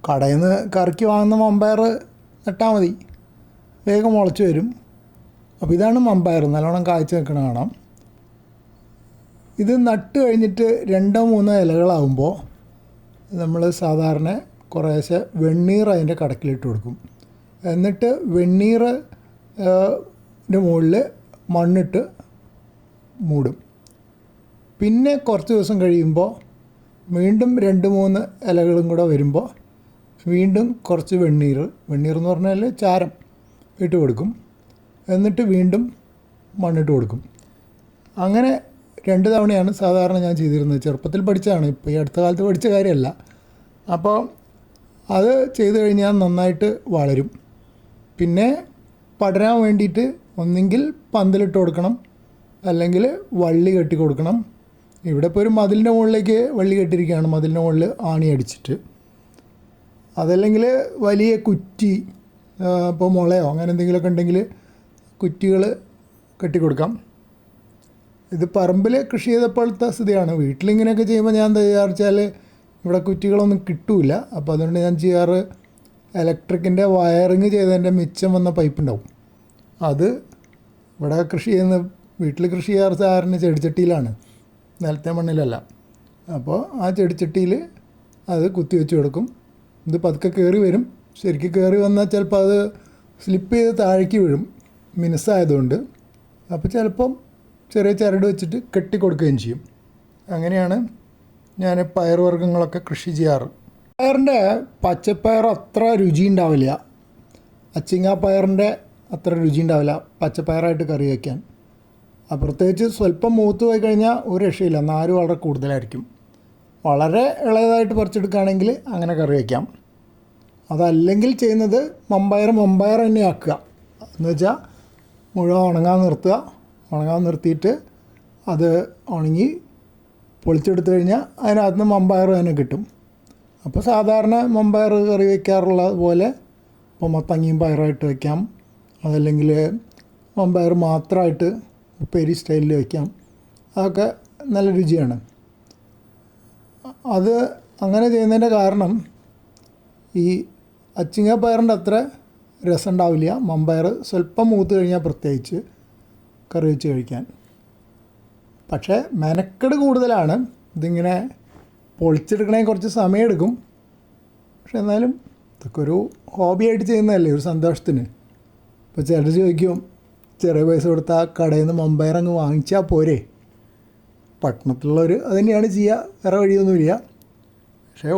കടയിൽ നിന്ന് കറക്കി വാങ്ങുന്ന മമ്പയർ നട്ടാൽ മതി, വേഗം മുളച്ച് വരും. അപ്പോൾ ഇതാണ് മമ്പയർ, നല്ലോണം കായ്ച്ച് നിൽക്കണ കാണാം. ഇത് നട്ട് കഴിഞ്ഞിട്ട് 2-3 ഇലകളാകുമ്പോൾ നമ്മൾ സാധാരണ കുറേശ്ശെ വെണ്ണീർ അതിൻ്റെ കടക്കിലിട്ട് കൊടുക്കും. എന്നിട്ട് വെണ്ണീറിൻ്റെ മുകളിൽ മണ്ണിട്ട് മൂടും. പിന്നെ കുറച്ച് ദിവസം കഴിയുമ്പോൾ വീണ്ടും 2-3 ഇലകളും കൂടെ വരുമ്പോൾ വീണ്ടും കുറച്ച് വെണ്ണീർ എന്ന് പറഞ്ഞാൽ ചാരം ഇട്ട് കൊടുക്കും. എന്നിട്ട് വീണ്ടും മണ്ണിട്ട് കൊടുക്കും. അങ്ങനെ 2 തവണയാണ് സാധാരണ ഞാൻ ചെയ്തിരുന്നത്. ചെറുപ്പത്തിൽ പഠിച്ചതാണ്, ഇപ്പോൾ ഈ അടുത്ത കാലത്ത് പഠിച്ച കാര്യമല്ല. അപ്പോൾ അത് ചെയ്ത് കഴിഞ്ഞാൽ നന്നായിട്ട് വളരും. പിന്നെ പടരാൻ വേണ്ടിയിട്ട് ഒന്നെങ്കിൽ പന്തലിട്ട് കൊടുക്കണം, അല്ലെങ്കിൽ വള്ളി കെട്ടി കൊടുക്കണം. ഇവിടെ ഇപ്പോൾ ഒരു മതിലിൻ്റെ മുകളിലേക്ക് വള്ളി കെട്ടിയിരിക്കുകയാണ്, മതിലിൻ്റെ മുകളിൽ ആണി അടിച്ചിട്ട്. അതല്ലെങ്കിൽ വലിയ കുറ്റി, ഇപ്പോൾ മുളയോ അങ്ങനെ എന്തെങ്കിലുമൊക്കെ ഉണ്ടെങ്കിൽ കുറ്റികൾ കെട്ടിക്കൊടുക്കാം. ഇത് പറമ്പിൽ കൃഷി ചെയ്തപ്പോഴത്തെ സ്ഥിതിയാണ്. വീട്ടിലിങ്ങനെയൊക്കെ ചെയ്യുമ്പോൾ ഞാൻ എന്താ വിചാരിച്ചാൽ ഇവിടെ കുറ്റികളൊന്നും കിട്ടില്ല. അപ്പോൾ അതുകൊണ്ട് ഞാൻ ചെയ്യാറ് ഇലക്ട്രിക്കിൻ്റെ വയറിങ് ചെയ്തതിൻ്റെ മിച്ചം വന്ന പൈപ്പ് ഉണ്ടാവും, അത് ഇവിടെ കൃഷി ചെയ്യുന്ന വീട്ടിൽ കൃഷി ചെയ്യാറ് സാറിന് ചെടിച്ചട്ടിയിലാണ്, നിലത്തെ മണ്ണിലല്ല. അപ്പോൾ ആ ചെടിച്ചട്ടിയിൽ അത് കുത്തി വെച്ച് കൊടുക്കും. ഇത് പതുക്കെ കയറി വരും. ശരിക്കും കയറി വന്നാൽ ചിലപ്പോൾ അത് സ്ലിപ്പ് ചെയ്ത് താഴേക്ക് വീഴും, മിനുസായതുകൊണ്ട്. അപ്പോൾ ചിലപ്പം ചെറിയ ചരട് വെച്ചിട്ട് കെട്ടിക്കൊടുക്കുകയും ചെയ്യും. അങ്ങനെയാണ് ഞാൻ പയറുവർഗ്ഗങ്ങളൊക്കെ കൃഷി ചെയ്യാറ്. പയറിൻ്റെ പച്ചപ്പയർ അത്ര രുചി ഉണ്ടാവില്ല, അച്ചിങ്ങാപ്പയറിൻ്റെ അത്ര രുചി ഉണ്ടാവില്ല പച്ചപ്പയറായിട്ട് കറി വയ്ക്കാൻ. പ്രത്യേകിച്ച് സ്വല്പം മൂത്ത് പോയി കഴിഞ്ഞാൽ ഒരു രക്ഷയില്ല, നാര് വളരെ കൂടുതലായിരിക്കും. വളരെ ഇളയതായിട്ട് പറിച്ചെടുക്കുകയാണെങ്കിൽ അങ്ങനെ കറി വയ്ക്കാം. അതല്ലെങ്കിൽ ചെയ്യുന്നത് മമ്പയർ തന്നെ ആക്കുക. എന്ന് വെച്ചാൽ മുഴുവൻ ഉണങ്ങാൻ നിർത്തിയിട്ട് അത് ഉണങ്ങി പൊളിച്ചെടുത്ത് കഴിഞ്ഞാൽ അതിനകത്ത് നിന്ന് മമ്പയർ തന്നെ കിട്ടും. അപ്പോൾ സാധാരണ മമ്പയർ കറി വയ്ക്കാറുള്ള പോലെ ഇപ്പോൾ മത്തങ്ങയും പയറായിട്ട് വയ്ക്കാം, അതല്ലെങ്കിൽ മമ്പയർ മാത്രമായിട്ട് ഉപ്പേരി സ്റ്റൈലിൽ വയ്ക്കാം. അതൊക്കെ നല്ല രുചിയാണ്. അത് അങ്ങനെ ചെയ്യുന്നതിൻ്റെ കാരണം ഈ അച്ചിങ്ങാപ്പയറിൻ്റെ അത്ര രസം ഉണ്ടാവില്ല, മമ്പയർ സ്വല്പം മൂത്ത് കഴിഞ്ഞാൽ പ്രത്യേകിച്ച് കറി വെച്ച് കഴിക്കാൻ. പക്ഷേ മെനക്കെട് കൂടുതലാണ്. ഇതിങ്ങനെ പൊളിച്ചെടുക്കണമെങ്കിൽ കുറച്ച് സമയമെടുക്കും. പക്ഷെ എന്നാലും ഇതൊക്കെ ഒരു ഹോബിയായിട്ട് ചെയ്യുന്നതല്ലേ, ഒരു സന്തോഷത്തിന്. ഇപ്പോൾ ചിലർ ചോദിക്കും, ചെറിയ പൈസ കൊടുത്താൽ കടയിൽ നിന്ന് മമ്പയർ അങ്ങ് വാങ്ങിച്ചാൽ പോരെ. പട്ടണത്തിലുള്ളവർ അത് തന്നെയാണ് ചെയ്യുക, വേറെ വഴിയൊന്നുമില്ല. പക്ഷേ